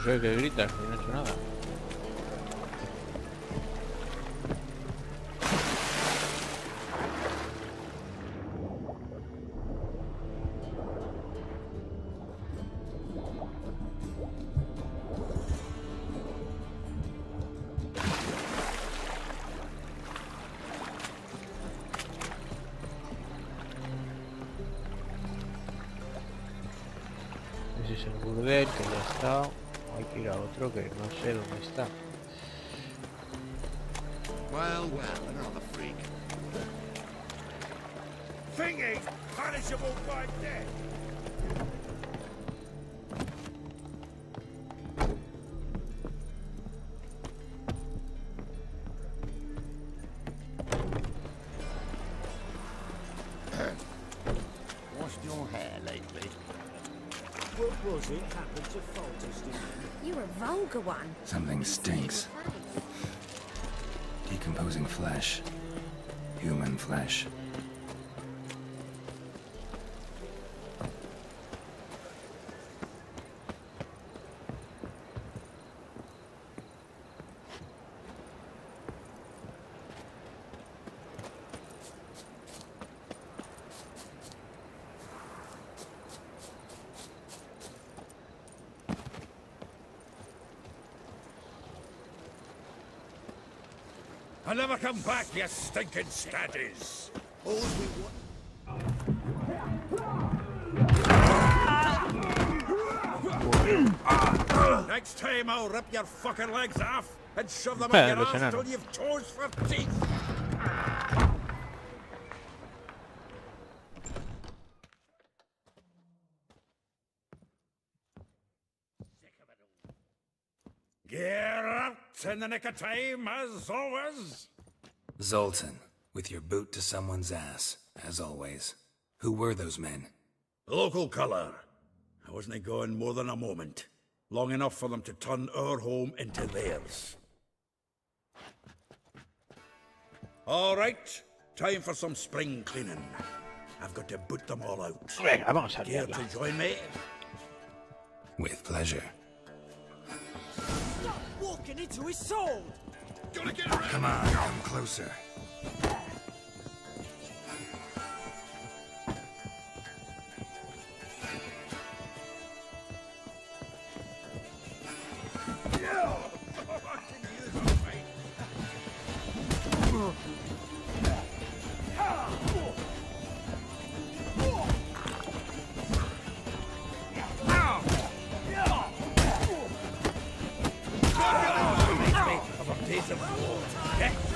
sé qué gritas, no he hecho nada. Ese es el burdel que ya está. Hay que ir a otro que no sé dónde está. Well, another freak. Thingy, punishable by death. Washed your hair lately? What was it happened to Foltest? You're a vulgar one. Something stinks. Decomposing flesh. Human flesh. I'll never come back, you stinking staddies. All we want. Next time I'll rip your fucking legs off and shove them in your ass till you've toes for teeth. Geralt, in the nick of time, as always. Zoltan, with your boot to someone's ass, as always. Who were those men? Local colour. I wasn't gone more than a moment. Long enough for them to turn our home into theirs. All right, time for some spring cleaning. I've got to boot them all out. Venga, vamos a Care liarla. to join me? With pleasure. Stop walking into his sword! Come on, come closer.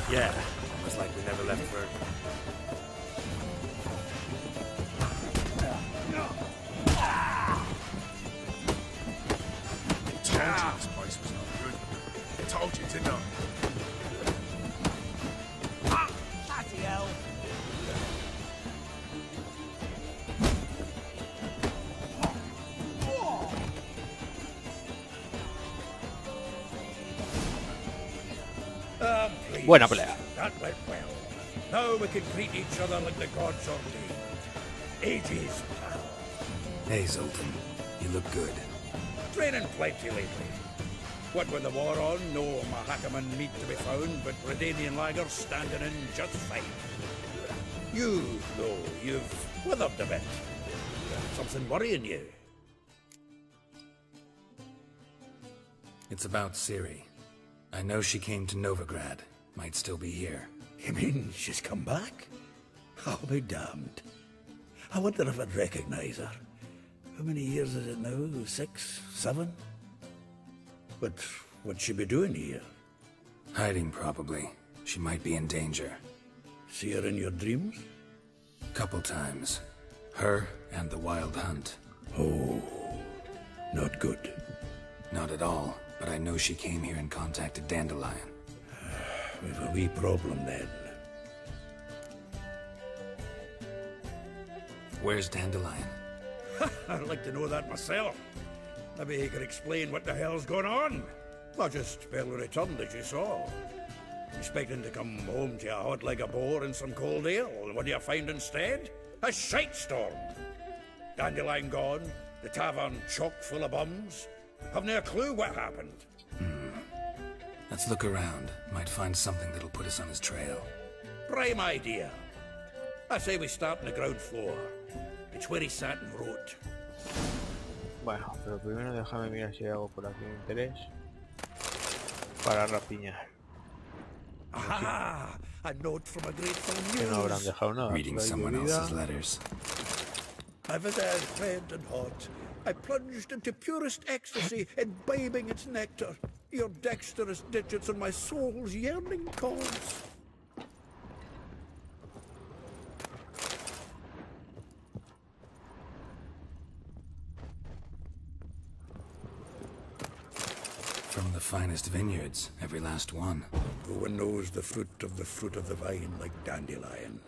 Yeah, it's like we never left Berg. Told you this place was not good. I told you, didn't I? Bloody hell! Buena pelea. That went well. Now we can greet each other like the gods ordained. Ages, pal. Hey, Zoltan. You look good. Training plenty lately. What with the war on, no Mahakaman meat to be found, but Redanian lagers standing in just fine. You, though, you've withered a bit. Something worrying you? It's about Ciri. I know she came to Novigrad. Might still be here. You mean she's come back? I'll be damned. I wonder if I'd recognize her. How many years is it now? 6, 7? But what'd she be doing here? Hiding, probably. She might be in danger. See her in your dreams? Couple times. Her and the Wild Hunt. Oh, not good. Not at all, but I know she came here and contacted Dandelion. We've a wee problem then. Where's Dandelion? I'd like to know that myself. Maybe he could explain what the hell's going on. I just barely returned, as you saw. Expecting to come home to a hot leg of boar and some cold ale, and what do you find instead? A shite storm. Dandelion gone, the tavern chock full of bums, Have no clue what happened. Let's look around. Might find something that'll put us on his trail. Prime idea. I say we start on the ground floor. It's where he sat and wrote. Bueno, pero primero déjame mirar si hay algo por aquí de interés para rapiñar. Aha! A note from a grateful Que no habrán muse. dejado nada. Reading Por ahí de someone vida. else's letters. I was as red and hot. I plunged into purest ecstasy, imbibing its nectar. Your dexterous digits on my soul's yearning cause. From the finest vineyards, every last one. Who one knows the fruit of the vine like dandelion.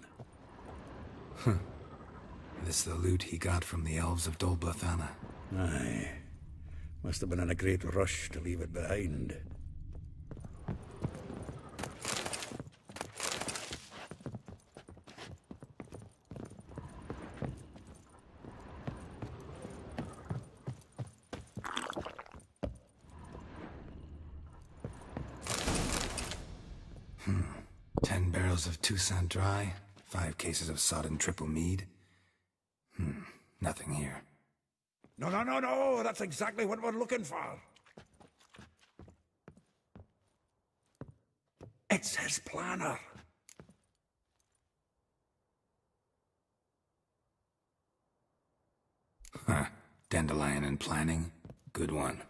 This the loot he got from the elves of Dol Blathanna. Aye. Must have been in a great rush to leave it behind. Hmm. 10 barrels of Toussaint Dry, 5 cases of sodden triple mead. Nothing here. No, that's exactly what we're looking for. It's his planner. Huh. Dandelion and planning? Good one.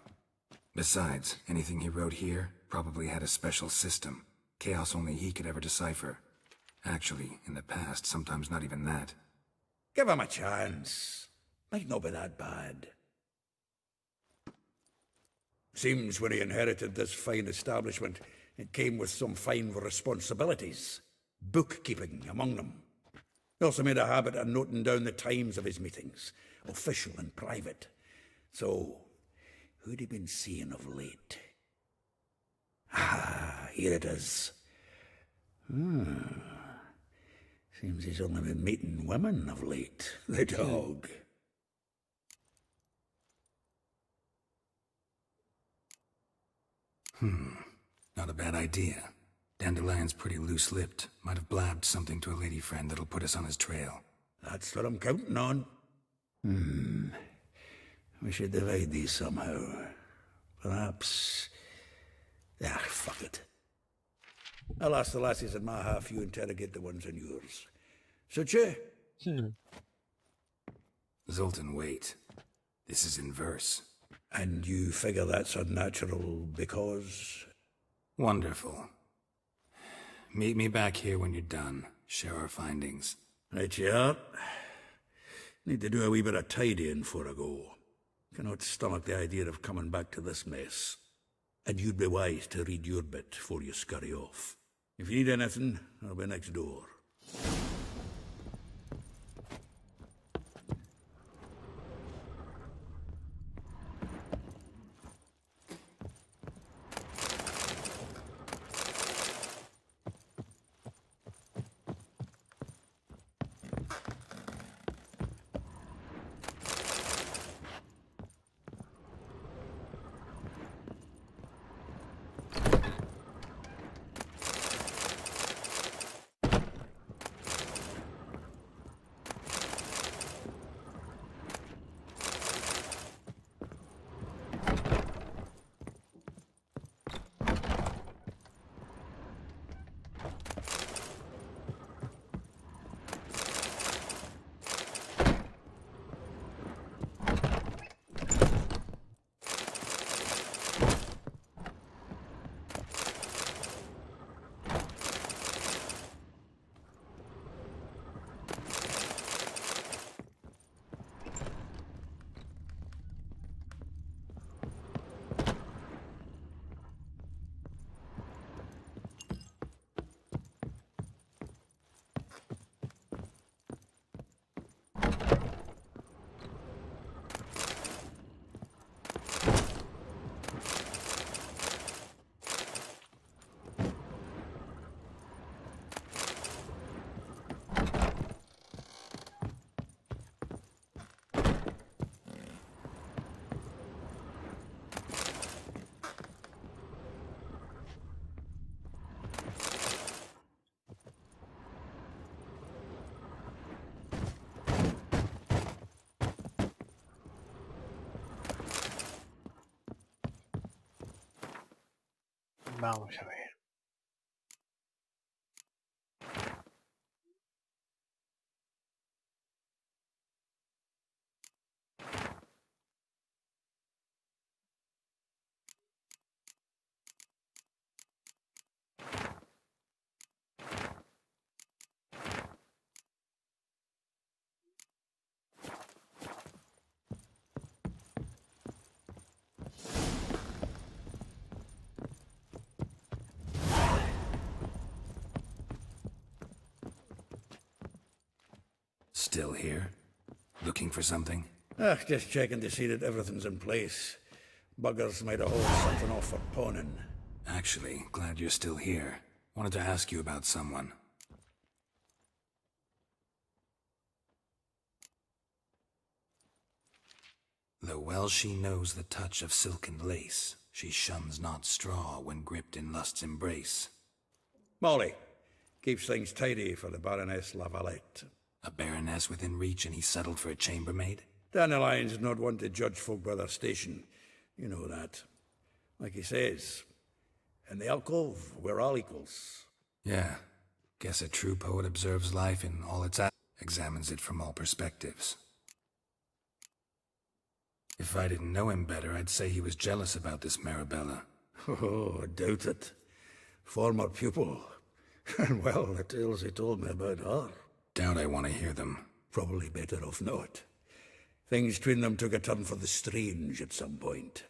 Besides, anything he wrote here probably had a special system. Chaos only he could ever decipher. Actually, in the past, sometimes not even that. Give him a chance. Might not be that bad. Seems when he inherited this fine establishment, it came with some fine responsibilities. Bookkeeping among them. He also made a habit of noting down the times of his meetings, official and private. So, who'd he been seeing of late? Ah, here it is. Seems he's only been meeting women of late. The dog. Not a bad idea. Dandelion's pretty loose-lipped. Might have blabbed something to a lady friend that'll put us on his trail. That's what I'm counting on. We should divide these somehow. Perhaps... Ah, fuck it. I'll ask the lassies in my half, you interrogate the ones in yours. Such a... Zoltan, wait. This is in verse. And you figure that's unnatural because... Wonderful. Meet me back here when you're done. Share our findings. Right you are. Need to do a wee bit of tidying before I go. Cannot stomach the idea of coming back to this mess. And you'd be wise to read your bit before you scurry off. If you need anything, I'll be next door. Vamos a ver. Still here? Looking for something? Just checking to see that everything's in place. Buggers might have hauled something off for pawning. Actually, glad you're still here. Wanted to ask you about someone. Though well she knows the touch of silken lace, she shuns not straw when gripped in lust's embrace. Molly keeps things tidy for the Baroness Lavalette. A baroness within reach and he settled for a chambermaid? Dandelion's not one to judge folk by their station. You know that. Like he says, in the alcove, we're all equals. Yeah. Guess a true poet observes life in all its examines it from all perspectives. If I didn't know him better, I'd say he was jealous about this Marabella. Oh, I doubt it. Former pupil. And well, the tales he told me about her. Doubt I want to hear them. Probably better off not. Things between them took a turn for the strange at some point.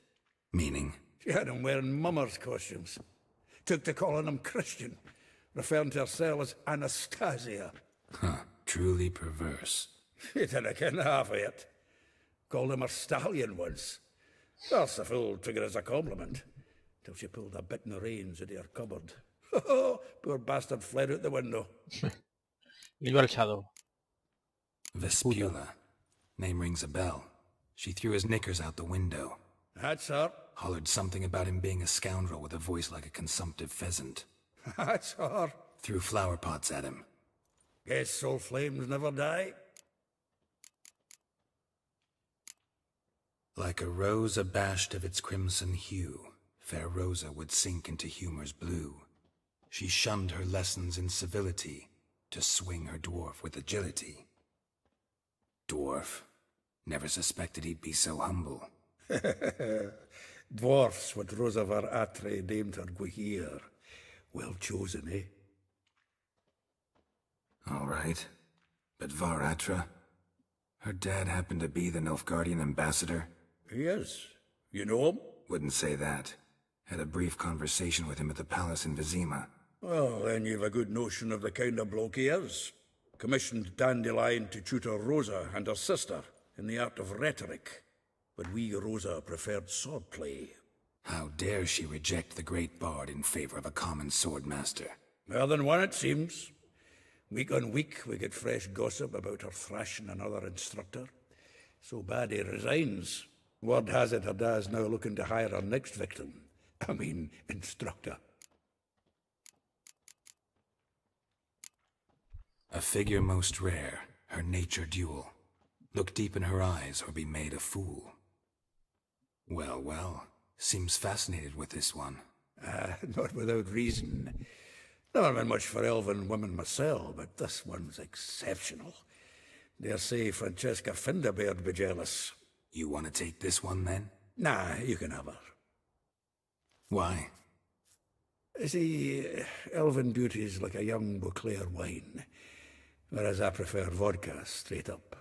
Meaning? She had him wearing mummers' costumes. Took to calling him Christian, referring to herself as Anastasia. Huh, truly perverse. He didn't ken half of it. Called him a stallion once. That's the fool took it as a compliment, till she pulled a bit in the reins out of her cupboard. Poor bastard fled out the window. Libro alzado. Vespula. Name rings a bell. She threw his knickers out the window. That's her. Hollered something about him being a scoundrel with a voice like a consumptive pheasant. That's her. Threw flower pots at him. Guess soul flames never die. Like a rose abashed of its crimson hue, fair Rosa would sink into humor's blue. She shunned her lessons in civility, to swing her dwarf with agility. Dwarf. Never suspected he'd be so humble. Dwarfs what Rosa var Atre named her Guihir. Well chosen, eh? All right. But Var Atra? Her dad happened to be the Nilfgaardian ambassador? He is. You know him? Wouldn't say that. Had a brief conversation with him at the palace in Vizima. Well, then you've a good notion of the kind of bloke he is. Commissioned Dandelion to tutor Rosa and her sister in the art of rhetoric. But we Rosa preferred swordplay. How dare she reject the great bard in favor of a common swordmaster? More than one, it seems. Week on week, we get fresh gossip about her thrashing another instructor. So bad he resigns. Word has it her dad's now looking to hire her next victim. I mean, instructor. A figure most rare, her nature dual. Look deep in her eyes or be made a fool. Well, well, seems fascinated with this one. Not without reason. Never been much for elven women myself, but this one's exceptional. Dare say Francesca Finderbeard be jealous. You want to take this one, then? Nah, you can have her. Why? See, elven beauty's like a young Beauclair wine, whereas I prefer vodka straight up.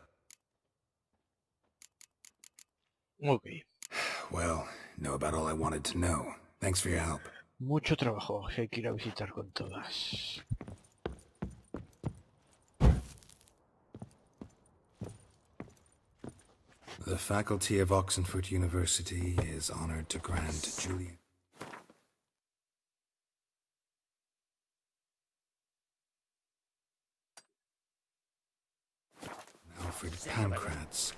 Ok. Well, know about all I wanted to know. Thanks for your help. Mucho trabajo que hay que ir a visitar con todas. The faculty of Oxenford University is honored to grant Julian... Alfred Pancratz,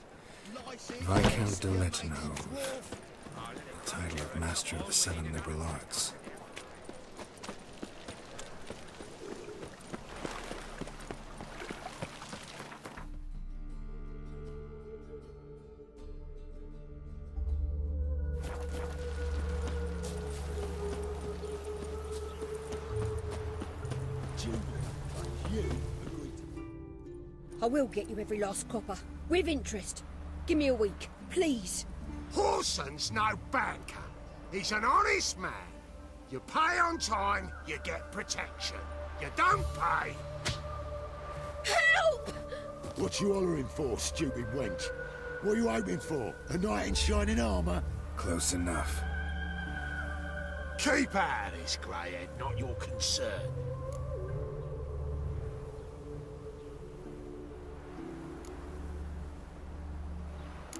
Viscount de Lettenhove, the title of Master of the Seven Liberal Arts. I will get you every last copper. With interest. Give me a week, please. Horson's no banker. He's an honest man. You pay on time, you get protection. You don't pay... Help! What you hollering for, stupid wench? What are you hoping for? A knight in shining armour? Close enough. Keep out of this, greyhead, not your concern.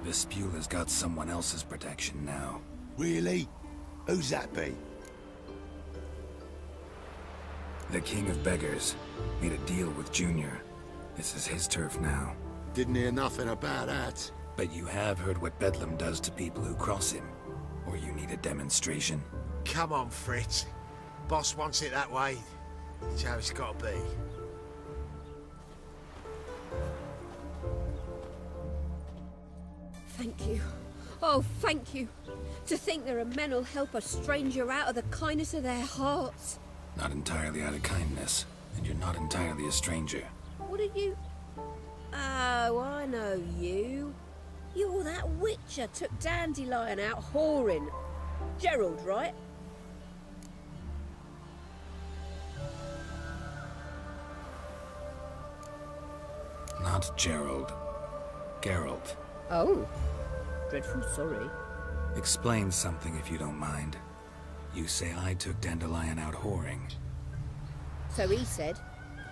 Vespula's got someone else's protection now. Really? Who's that be? The King of Beggars made a deal with Junior. This is his turf now. Didn't hear nothing about that. But you have heard what Bedlam does to people who cross him. Or you need a demonstration? Come on, Fritz. Boss wants it that way. It's how it's got to be. Thank you. Oh, thank you. To think there are men who'll help a stranger out of the kindness of their hearts. Not entirely out of kindness, and you're not entirely a stranger. What are you... Oh, I know you. You're that witcher took Dandelion out whoring. Gerald, right? Not Gerald. Geralt. Oh. Dreadful sorry. Explain something if you don't mind. You say I took Dandelion out whoring. So he said.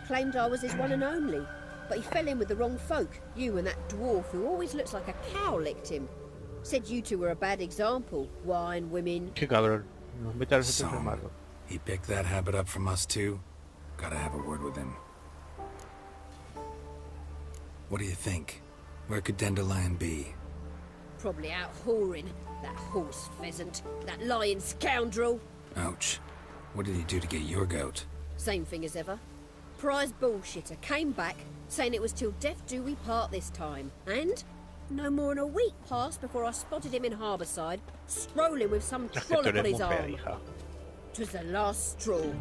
Claimed I was his one and only. But he fell in with the wrong folk. You and that dwarf who always looks like a cow licked him. Said you two were a bad example. Wine, women... Qué cabrón. Nos mete a los otros So, malo. he picked that habit up from us too? Gotta have a word with him. What do you think? Where could Dandelion be? Probably out whoring. That horse pheasant. That lying scoundrel. Ouch. What did he do to get your goat? Same thing as ever. Prize bullshitter came back, saying it was till death do we part this time. And no more than a week passed before I spotted him in Harbourside, strolling with some trollop on his arm. 'Twas the last straw.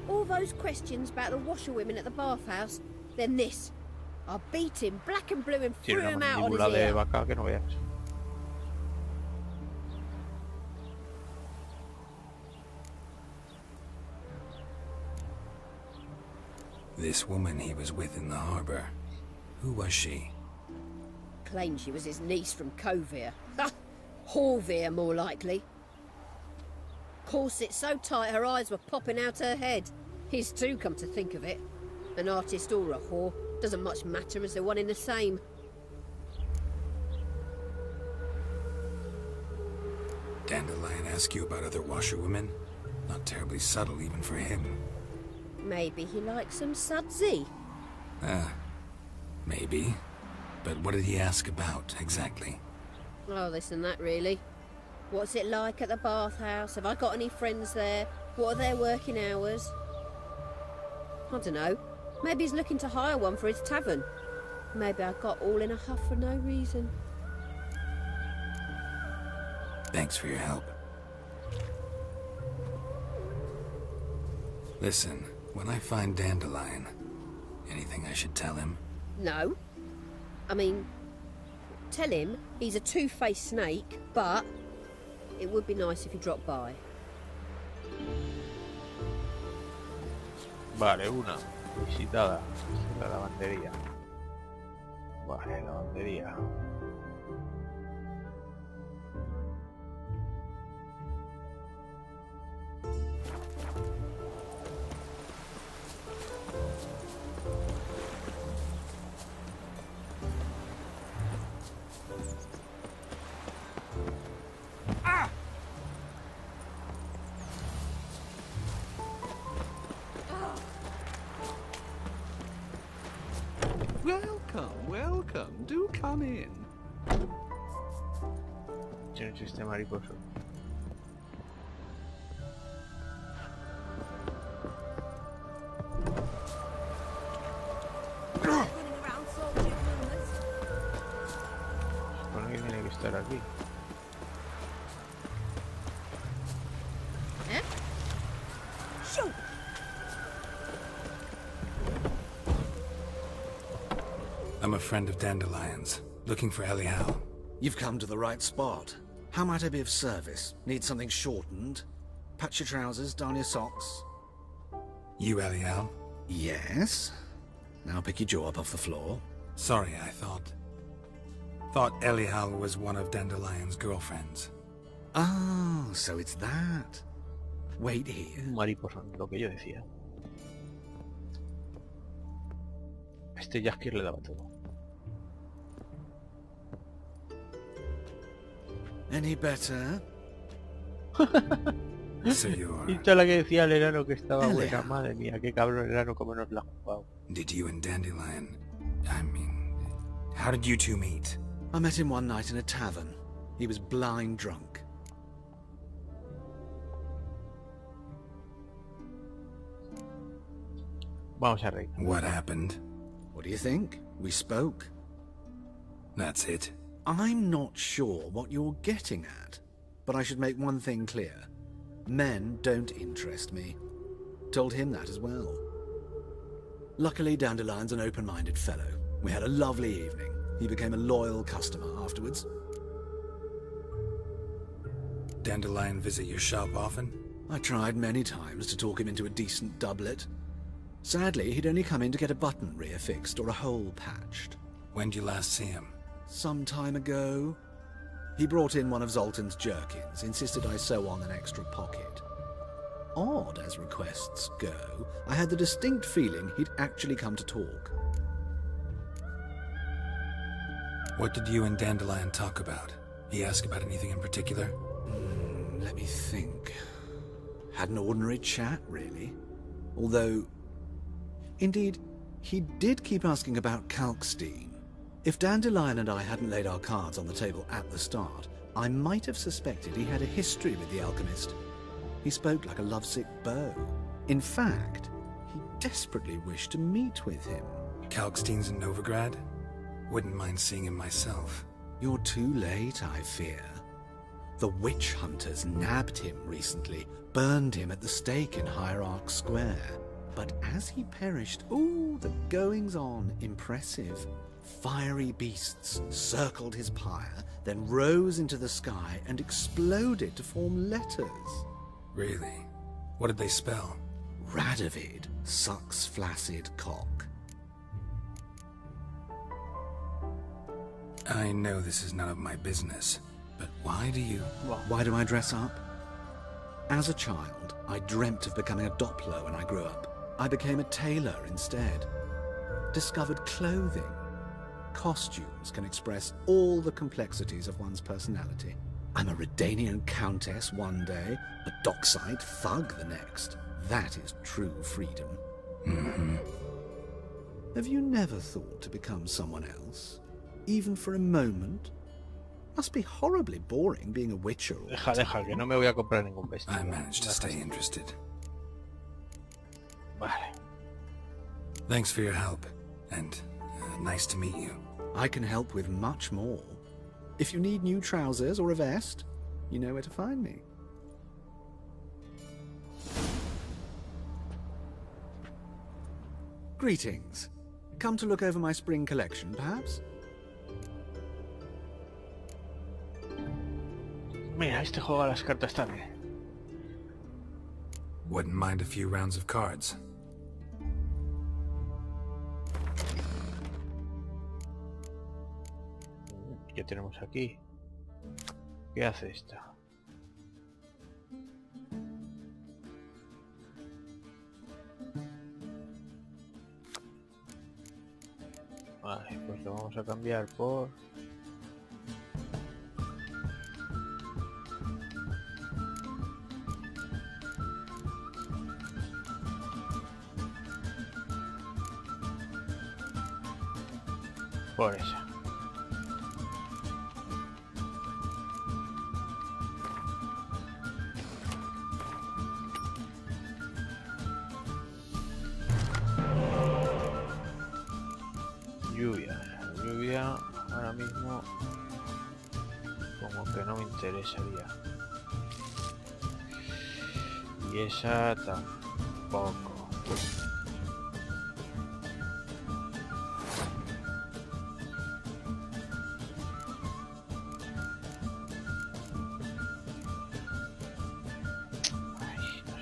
All those questions about the washerwomen at the bathhouse, then this. I beat him black and blue and threw Tiene him una out on his mandíbula de ear. vaca que no veas. This woman he was with in the harbor. Who was she? Claimed she was his niece from Covere. Ha! Horvere, more likely. Corset so tight her eyes were popping out her head. His too, come to think of it. An artist or a whore. Doesn't much matter as they're one in the same. Dandelion ask you about other washerwomen? Not terribly subtle even for him. Maybe he likes some sudsy. Maybe. But what did he ask about, exactly? Oh, this and that, really. What's it like at the bathhouse? Have I got any friends there? What are their working hours? I don't know. Maybe he's looking to hire one for his tavern. Maybe I got all in a huff for no reason. Thanks for your help. Listen, when I find Dandelion, anything I should tell him? No. I mean, tell him he's a two-faced snake, but it would be nice if he dropped by. Vale, una. Visitada. La lavandería. Vale, lavandería. Welcome, welcome. Do come in. Tiene un chiste mariposo. Running around soldiering rumours. Supone que tiene que estar aquí. Eh? Shoot! I'm a friend of Dandelion's, looking for Elial. You've come to the right spot. How might I be of service? Need something shortened? Patch your trousers, darn your socks. You Elial? Yes. Now pick your jaw up off the floor. Sorry, I thought Elial was one of Dandelion's girlfriends. Oh, so it's that. Wait here. Mariposa, lo que yo decía. Este Jaskier le daba todo. Any better? So you're... Y toda la que decía el enano que estaba Elia. buena. Madre mía, qué cabrón el enano como nos la ha jugado. Did you and Dandelion... I mean... How did you two meet? I met him one night in a tavern. He was blind drunk. Vamos a reír. What happened? What do you think? We spoke. That's it. I'm not sure what you're getting at, but I should make one thing clear. Men don't interest me. Told him that as well. Luckily, Dandelion's an open-minded fellow. We had a lovely evening. He became a loyal customer afterwards. Dandelion visit your shop often? I tried many times to talk him into a decent doublet. Sadly, he'd only come in to get a button reaffixed or a hole patched. When'd you last see him? Some time ago. He brought in one of Zoltan's jerkins, insisted I sew on an extra pocket. Odd as requests go, I had the distinct feeling he'd actually come to talk. What did you and Dandelion talk about? He asked about anything in particular? Let me think. Had an ordinary chat, really. Although... Indeed, he did keep asking about Kalkstein. If Dandelion and I hadn't laid our cards on the table at the start, I might have suspected he had a history with the alchemist. He spoke like a lovesick beau. In fact, he desperately wished to meet with him. Kalkstein's in Novigrad? Wouldn't mind seeing him myself. You're too late, I fear. The witch hunters nabbed him recently, burned him at the stake in Hierarch Square. But as he perished, ooh, the goings-on, impressive. Fiery beasts circled his pyre, then rose into the sky and exploded to form letters. Really? What did they spell? Radovid sucks flaccid cock. I know this is none of my business, but why do you... Why do I dress up? As a child, I dreamt of becoming a Doppler when I grew up. I became a tailor instead. Discovered clothing. Costumes can express all the complexities of one's personality. I'm a Redanian countess one day, a dockside thug the next. That is true freedom. Mm-hmm. Have you never thought to become someone else? Even for a moment? Must be horribly boring being a witcher. Deja, que no me voy a comprar ningún vestido. I managed to stay interested. Vale. Thanks for your help, and nice to meet you. I can help with much more. If you need new trousers or a vest, you know where to find me. Greetings. Come to look over my spring collection, perhaps? Mira, este juega las cartas también. Wouldn't mind a few rounds of cards. ¿Qué tenemos aquí? ¿Qué hace esta? Vale, pues lo vamos a cambiar por... por esa. Lluvia ahora mismo como que no me interesaría. Y esa tampoco.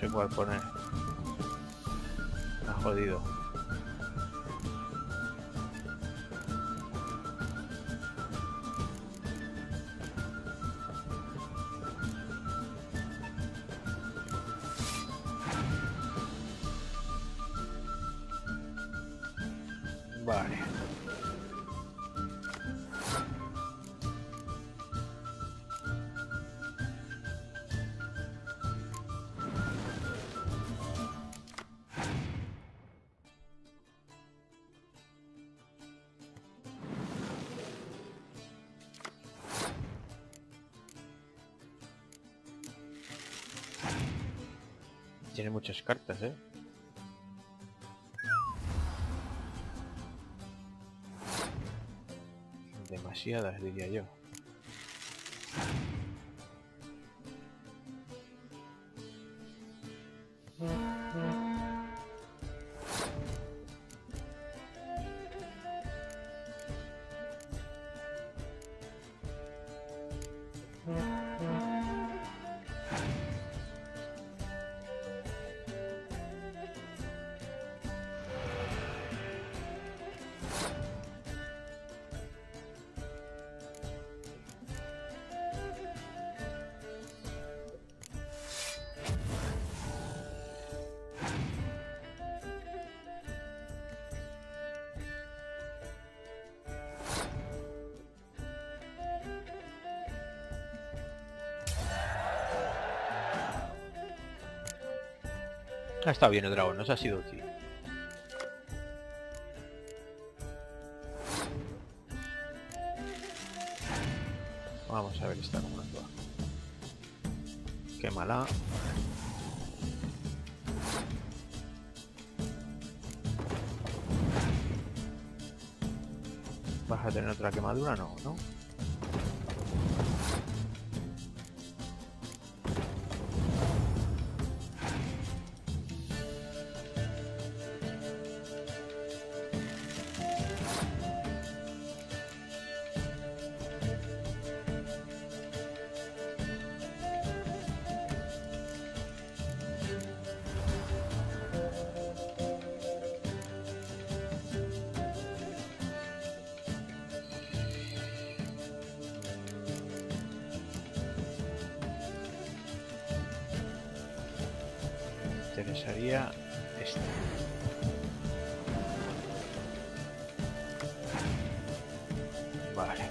sé cuál poner. Me ha jodido. Vale. Tiene muchas cartas, ¿eh? Demasiadas, diría yo. Ha estado bien el dragón, nos ha sido útil. Vamos a ver esta como actúa. Qué mala. ¿Vas a tener otra quemadura? No, ¿no? Interesaría este. Vale.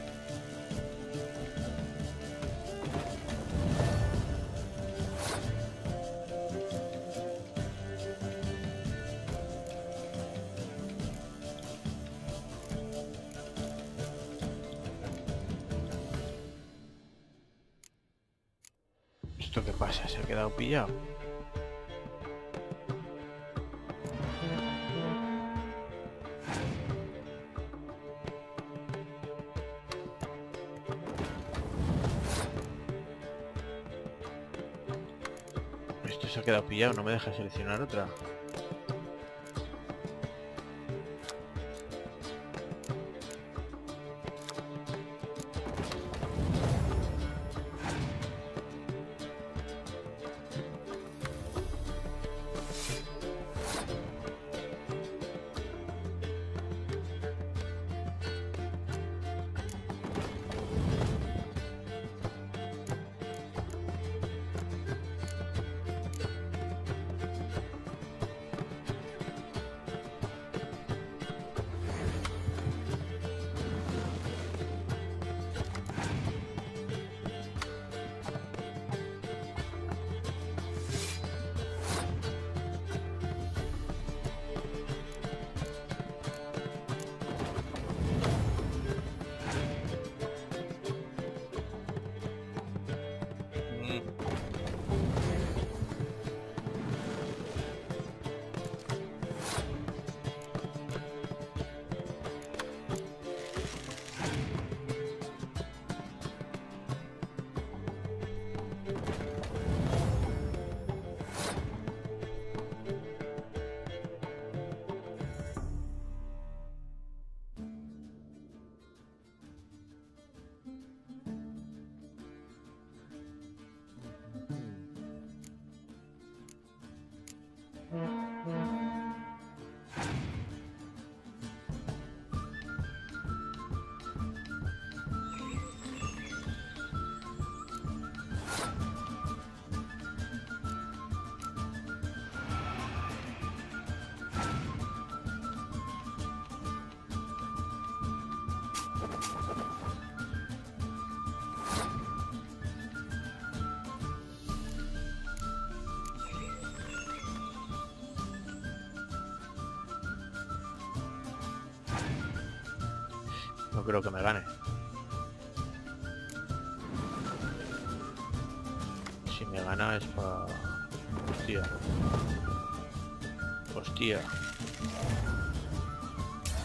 ¿Esto qué pasa? ¿Se ha quedado pillado? Se ha quedado pillado, no me deja seleccionar otra. No creo que me gane. Si me gana es para... Hostia. Hostia.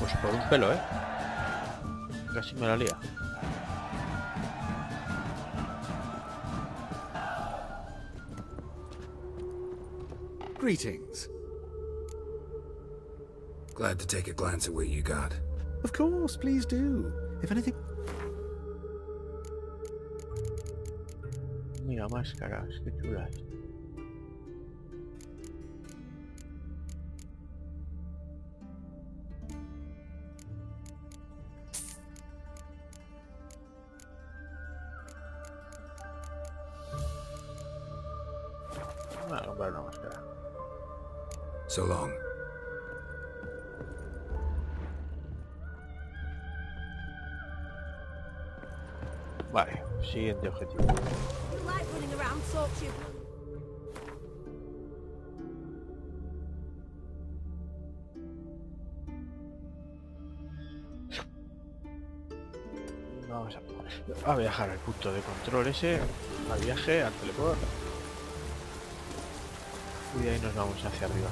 Pues por un pelo, Casi me la lía. Greetings. Glad to take a glance at what you got. Of course, please do. If anything... Mira, máscaras, qué chulas. Voy a comprar una máscara. So long. Vale, siguiente objetivo. Vamos a viajar al punto de control ese, al viaje, al teleport. Y de ahí nos vamos hacia arriba.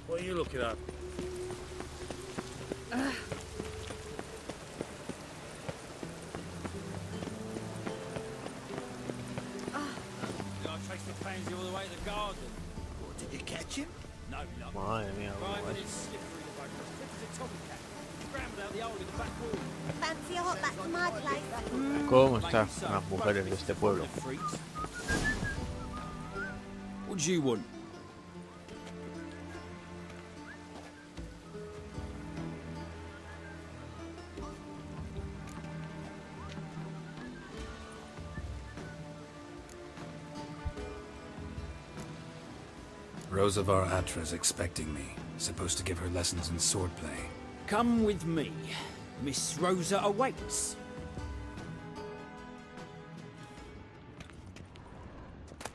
What are you looking at? I traced the pansy all the way to the garden. What, did you catch him? No, no. Madre mía, Right, cómo but es. it's slippery the boat. Stiff as a tomcat. Scrambled out the hole in the back wall. Fancy a hot back to my place? ¿Cómo están las mujeres de este pueblo? What do you want? Rosavar Atra's expecting me. Supposed to give her lessons in swordplay. Come with me. Miss Rosa awaits.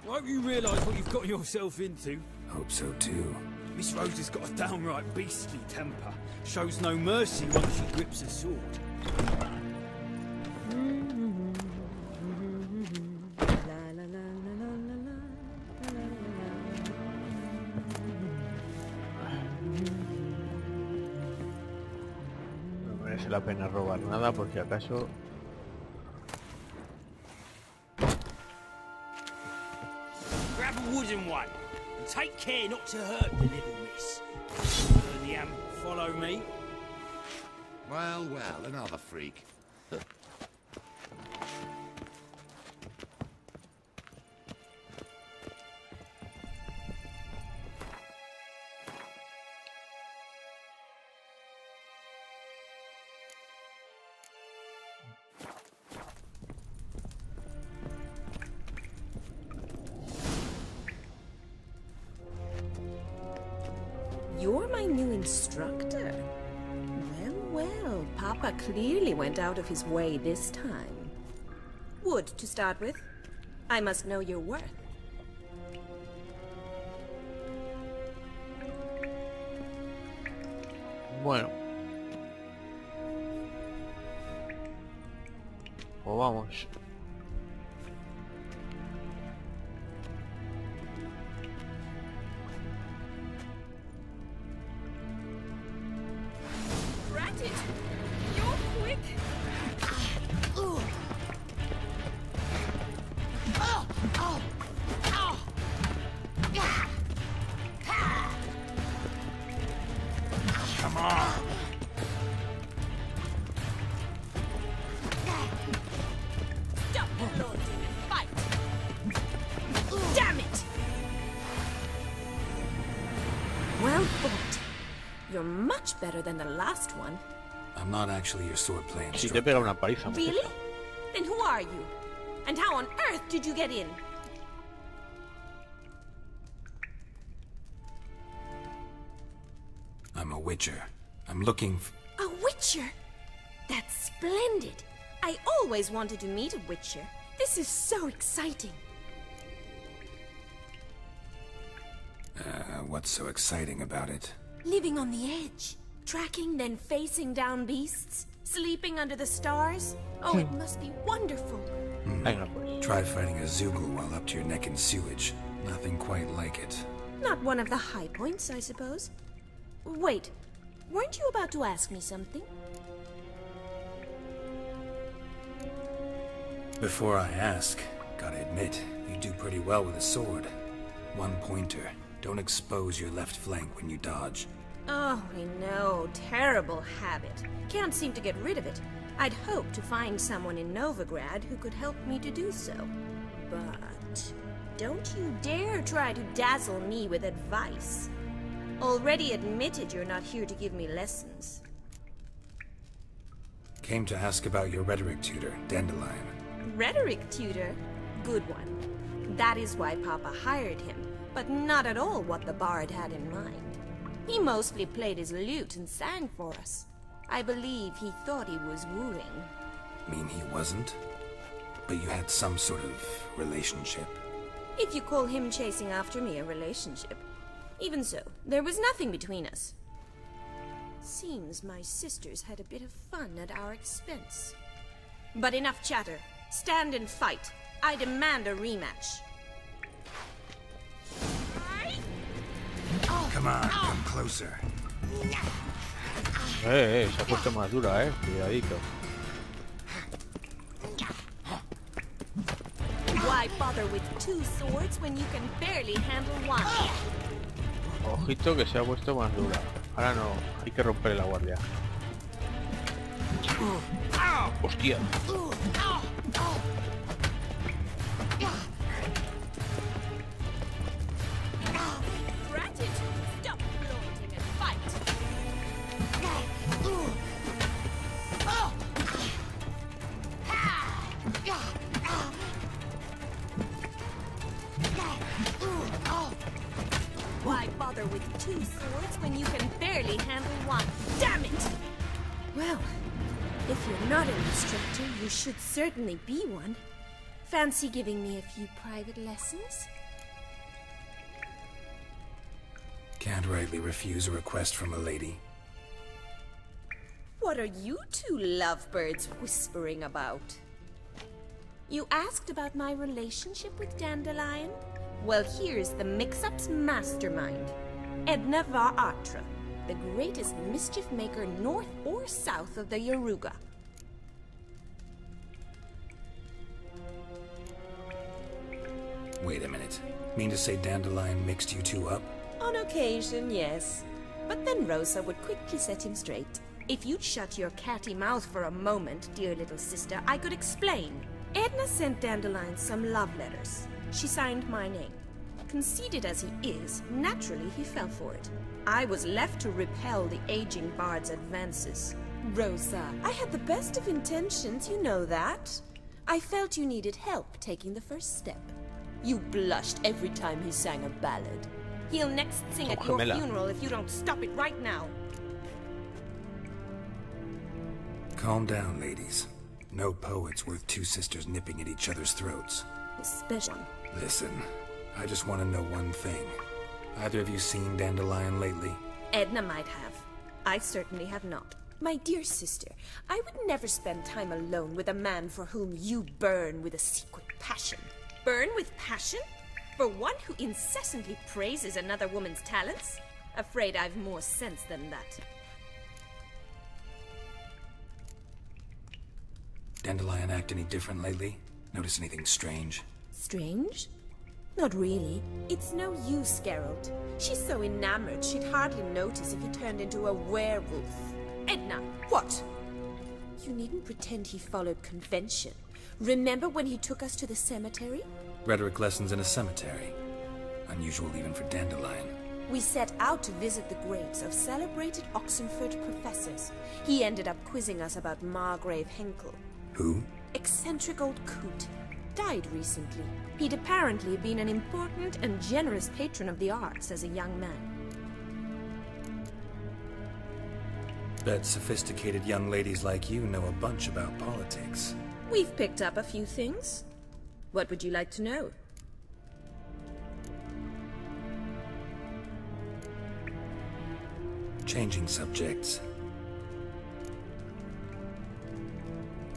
I hope you realise what you've got yourself into. Hope so too. Miss Rosa's got a downright beastly temper. Shows no mercy once she grips a sword. No merece la pena robar nada por si acaso. Grab a wooden one, and take care not to hurt the little miss. Learn the amp, follow me. Well, well, another freak. You're my new instructor? Well, well, Papa clearly went out of his way this time. Wood, to start with. I must know your worth. Bueno. Pues vamos. You're much better than the last one. I'm not actually your swordplay Si instructor. te pega una paliza. Really? Then who are you? And how on earth did you get in? I'm a witcher. I'm looking for... A witcher? That's splendid. I always wanted to meet a witcher. This is so exciting. What's so exciting about it? Living on the edge. Tracking, then facing down beasts. Sleeping under the stars. Oh, it must be wonderful. Try fighting a Zoogle while up to your neck in sewage. Nothing quite like it. Not one of the high points, I suppose. Wait, weren't you about to ask me something? Before I ask, gotta admit, you do pretty well with a sword. One pointer. Don't expose your left flank when you dodge. Oh, I know. Terrible habit. Can't seem to get rid of it. I'd hoped to find someone in Novigrad who could help me to do so. But don't you dare try to dazzle me with advice. Already admitted you're not here to give me lessons. Came to ask about your rhetoric tutor, Dandelion. Rhetoric tutor? Good one. That is why Papa hired him, but not at all what the bard had in mind. He mostly played his lute and sang for us. I believe he thought he was wooing. Mean he wasn't? But you had some sort of relationship? If you call him chasing after me a relationship. Even so, there was nothing between us. Seems my sisters had a bit of fun at our expense. But enough chatter. Stand and fight. I demand a rematch. Come on, come closer. Se ha puesto más dura, cuidadito. Why bother with two swords when you can barely handle one? Ojito que se ha puesto más dura. Ahora no, hay que romper la guardia. ¡Hostia! Stop gloating and fight! Why bother with two swords when you can barely handle one? Damn it! Well, if you're not an instructor, you should certainly be one. Fancy giving me a few private lessons? Can't rightly refuse a request from a lady. What are you two lovebirds whispering about? You asked about my relationship with Dandelion? Well, here's the mix-up's mastermind. Edna var Atra, the greatest mischief maker north or south of the Yaruga. Wait a minute. Mean to say Dandelion mixed you two up? On occasion, yes. But then Rosa would quickly set him straight. If you'd shut your catty mouth for a moment, dear little sister, I could explain. Edna sent Dandelion some love letters. She signed my name. Conceited as he is, naturally he fell for it. I was left to repel the aging bard's advances. Rosa, I had the best of intentions, you know that. I felt you needed help taking the first step. You blushed every time he sang a ballad. He'll next sing at your funeral if you don't stop it right now. Calm down, ladies. No poet's worth two sisters nipping at each other's throats. Especially. Listen, I just want to know one thing. Either of you seen Dandelion lately? Edna might have. I certainly have not. My dear sister, I would never spend time alone with a man for whom you burn with a secret passion. Burn with passion? For one who incessantly praises another woman's talents? Afraid I've more sense than that. Dandelion act any different lately? Notice anything strange? Strange? Not really. It's no use, Geralt. She's so enamored she'd hardly notice if he turned into a werewolf. Edna, what? You needn't pretend he followed convention. Remember when he took us to the cemetery? Rhetoric lessons in a cemetery. Unusual even for Dandelion. We set out to visit the graves of celebrated Oxenford professors. He ended up quizzing us about Margrave Henkel. Who? Eccentric old coot. died recently. He'd apparently been an important and generous patron of the arts as a young man. Bet sophisticated young ladies like you know a bunch about politics. We've picked up a few things. What would you like to know? Changing subjects.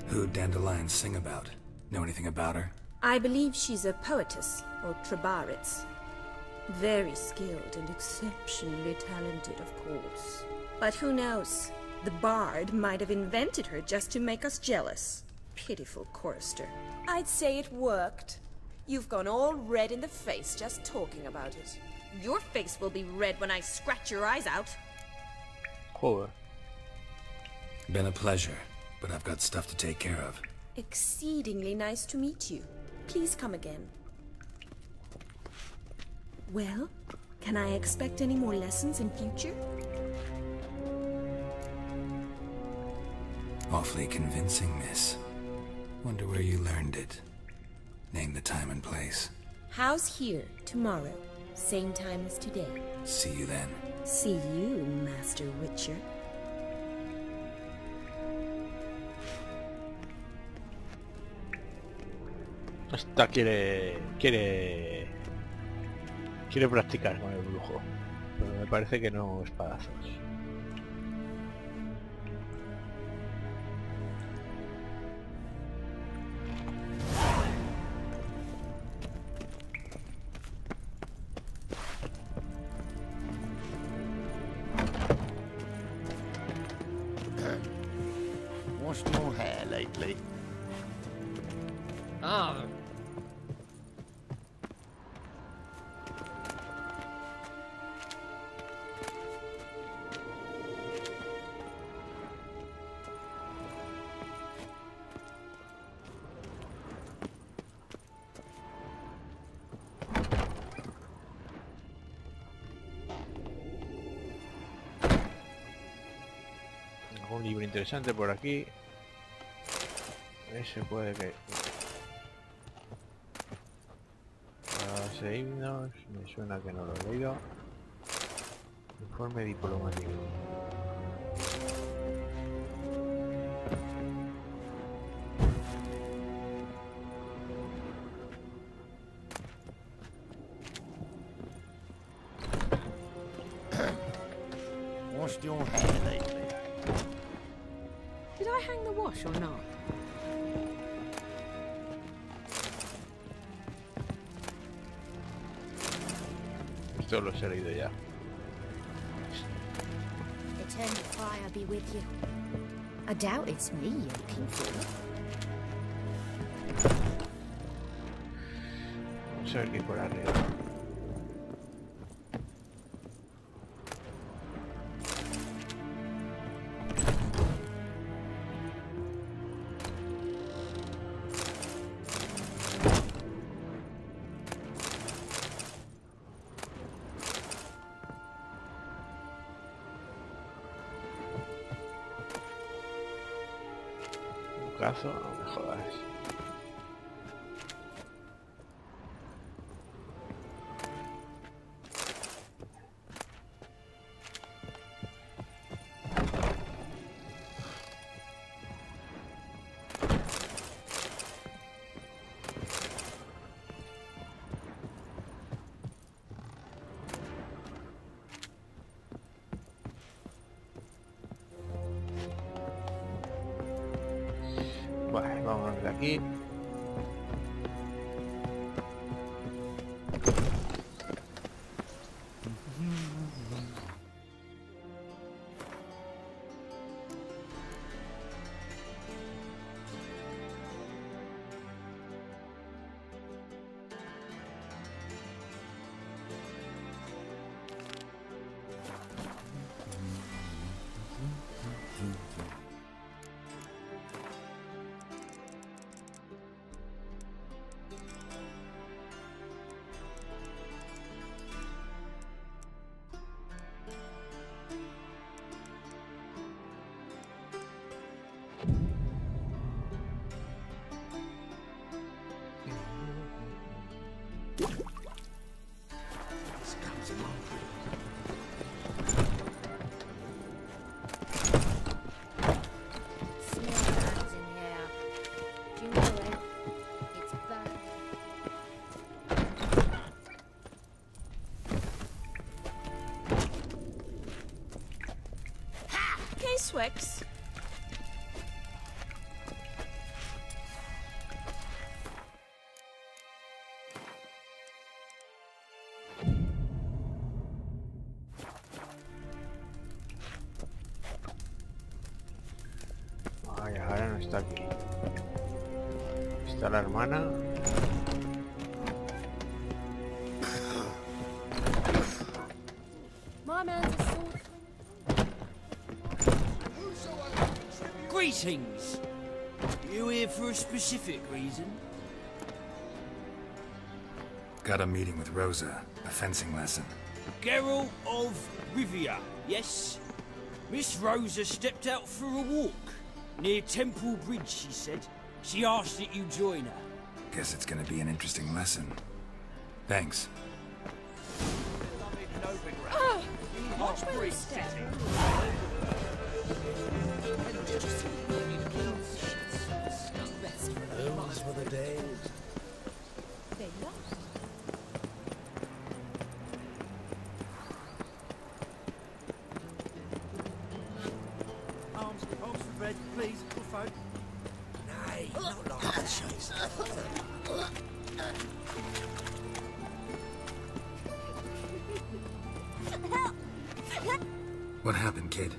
Who'd Dandelion sing about? Know anything about her? I believe she's a poetess, or trabaritz. Very skilled and exceptionally talented, of course. But who knows? The bard might have invented her just to make us jealous. Pitiful chorister. I'd say it worked. You've gone all red in the face just talking about it. Your face will be red when I scratch your eyes out. Joder. Been a pleasure, but I've got stuff to take care of. Exceedingly nice to meet you. Please come again. Well, can I expect any more lessons in future? Awfully convincing, miss. Wonder where you learned it. Name the time and place. House here, tomorrow. Same time as today. See you then. See you, Master Witcher. Esta quiere practicar con el brujo, pero me parece que no espadazos. Washed your hair lately? Ah. Algún libro interesante por aquí. Ese puede que... Ese himnos, me suena que no lo he leído. Informe diplomático. Washed your hair lately? Did I hang the wash or not? Esto lo he leído ya. Eternal fire be with you. I doubt it's me you're looking for. Vamos a ver qué hay por arriba. No me jodas. Vale, vamos de aquí. Swix. Ay, ahora no está aquí. Está la hermana. My man's a sword. Greetings! You here for a specific reason? Got a meeting with Rosa, a fencing lesson. Geralt of Rivia, yes? Miss Rosa stepped out for a walk. Near Temple Bridge, she said. She asked that you join her. Guess it's gonna be an interesting lesson. Thanks. Oh, watch where you step. Those were the days. Arms for bread, please, good folk. Nay, not like that, Chase. What happened, kid?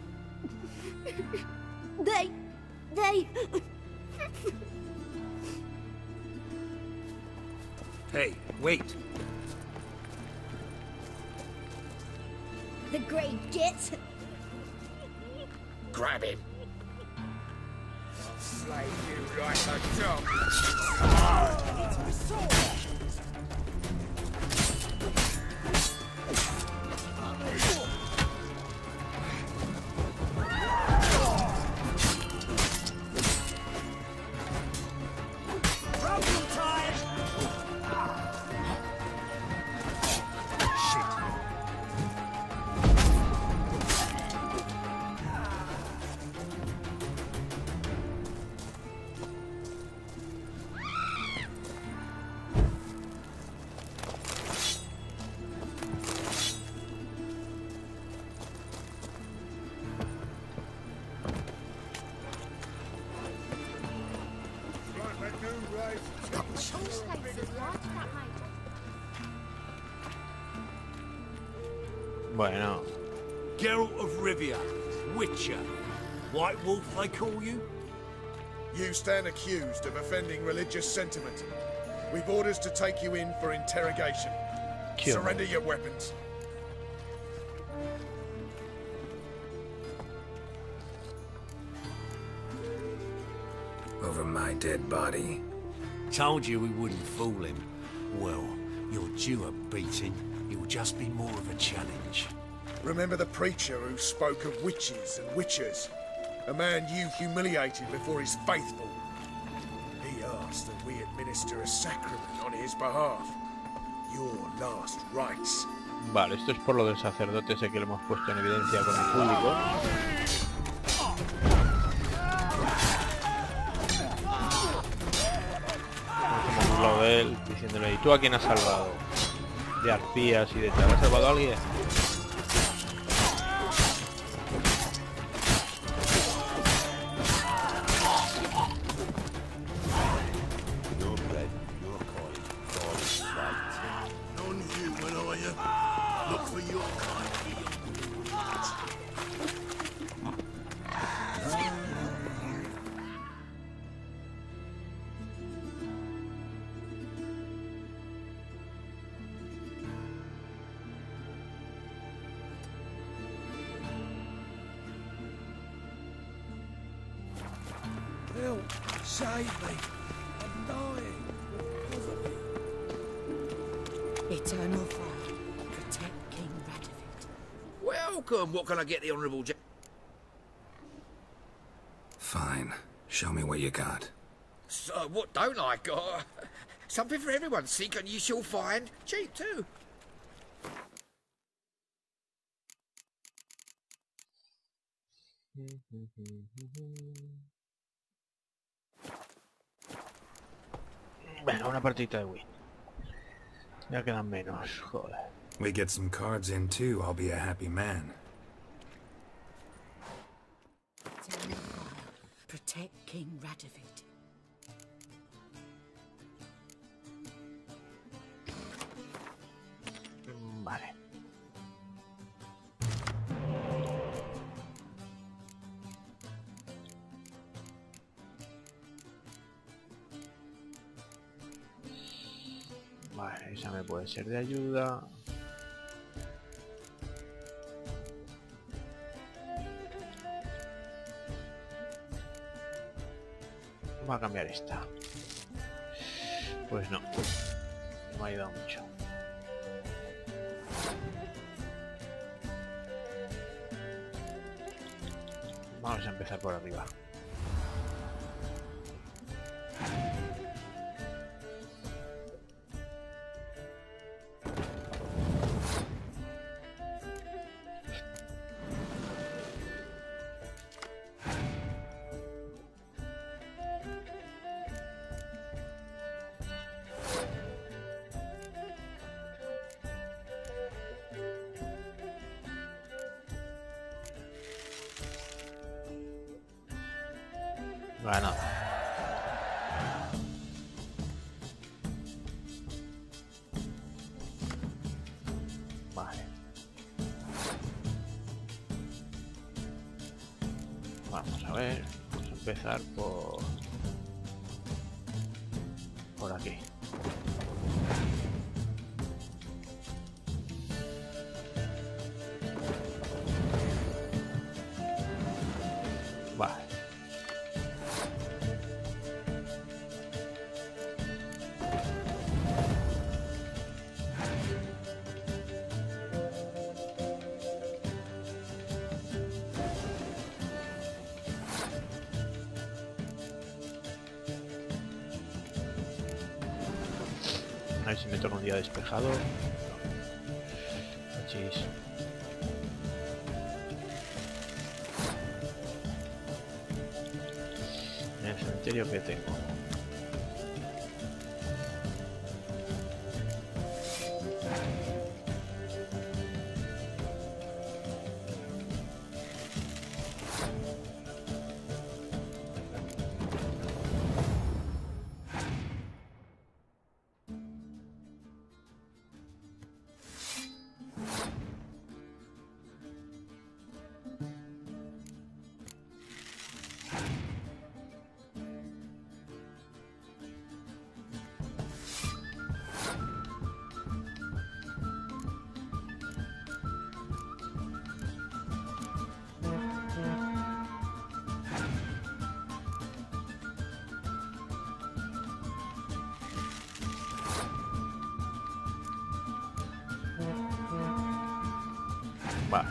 They... Hey, wait. The great git. Grab him. I'll slay you like a dog. It's my sword. Bueno. Geralt of Rivia, Witcher. White Wolf, they call you? You stand accused of offending religious sentiment. We've orders to take you in for interrogation. Surrender your weapons. Over my dead body. Told you we wouldn't fool him. Well, you're due a beating. It will just be more of a challenge. Remember the preacher who spoke of witches and witchers? A man you humiliated before his faithful. He asked that we administer a sacrament on his behalf. Your last rites. Vale, esto es por lo del sacerdote ese que lo hemos puesto en evidencia con el público. Nos hemos burlado de él, diciéndole, ¿y tú a quién has salvado? De arpías y de tal. ¿Has salvado a alguien? Help! Save me! I'm dying! Eternal fire. Protect King Radovid. Welcome! What can I get the Honourable Fine. Show me what you got. So, what don't I got? Something for everyone. Seek and you shall find. Cheap too. Bueno, una partita de Wii. Ya quedan menos, joder. We get some cards in too, I'll be a happy man. Protect King Radovid. Vale. Vale, esa me puede ser de ayuda. Vamos a cambiar esta. Pues no. No me ha ayudado mucho. Vamos a empezar por arriba. Ganado. Vale. Vamos a ver. Vamos a empezar por aquí. Vale. A ver si me toca un día despejado. Achis. En el cementerio que tengo. Vale.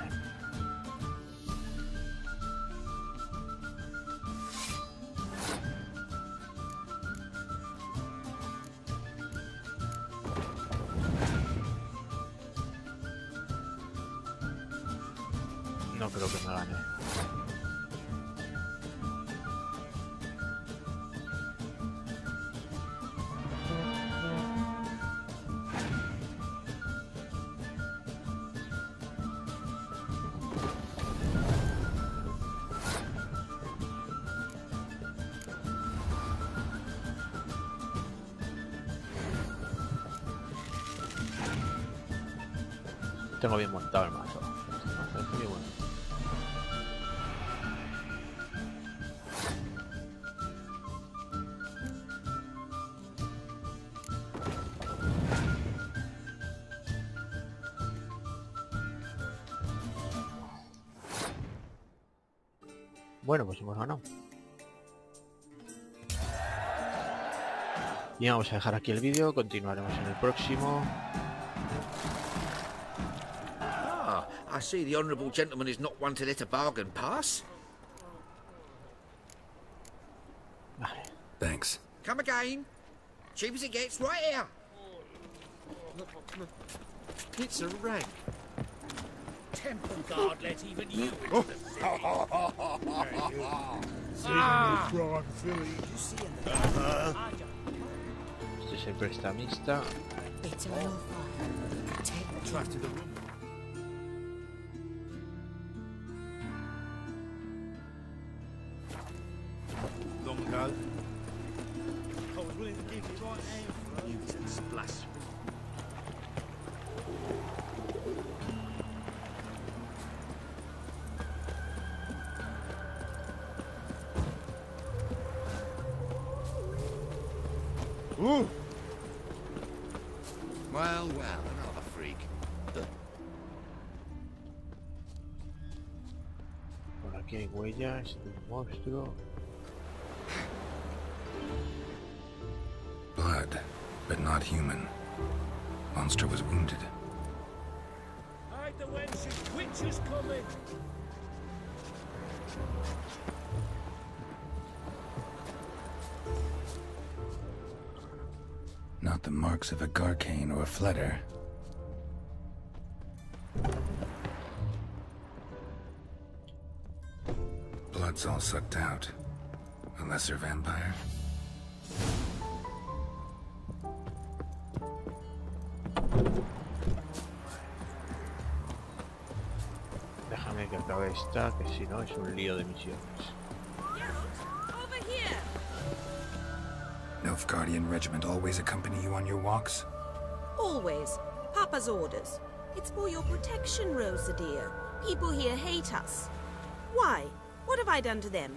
No creo que me gane. Tengo bien montado el mazo. Es muy bueno. Bueno, pues hemos ganado. Y vamos a dejar aquí el vídeo, continuaremos en el próximo. I see the honourable gentleman is not one to let a bargain pass. Thanks. Come again. Cheap as it gets, right here. It's a rag. Temple guard let even you into the city. Prime filly. Este es el prestamista. It's on your fire. Take the Track to the room. Long ago. I was willing to give you right hand for You can splash. Ooh. Well, another freak. Por aquí hay huellas de un monstruo. Blood, but not human. Monster was wounded. Hide the wenches, witches coming! Not the marks of a garcane or a fletter. Blood's all sucked out. A lesser vampire? Déjame que acabe esta, que si no es un lío de misiones. Over here! Nilfgaardian regiment always accompany you on your walks? Always. Papa's orders. It's for your protection, Rosa dear. People here hate us. Why? What have I done to them?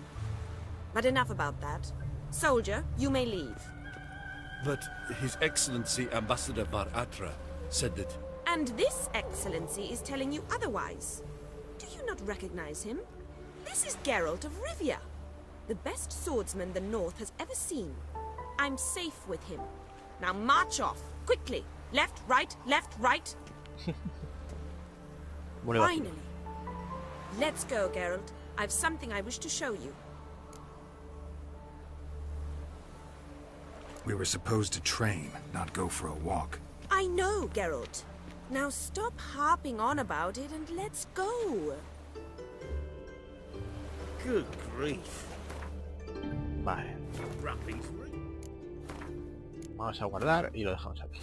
But enough about that. Soldier, you may leave. But His Excellency Ambassador Var Atra said that... And this excellency is telling you otherwise. Do you not recognize him? This is Geralt of Rivia, the best swordsman the North has ever seen. I'm safe with him. Now march off, quickly. Left, right, left, right. Finally. Let's go, Geralt. I've something I wish to show you. We were supposed to train, not go for a walk. I know, Geralt. Now stop harping on about it and let's go. Good grief. Vale. Vamos a guardar y lo dejamos aquí.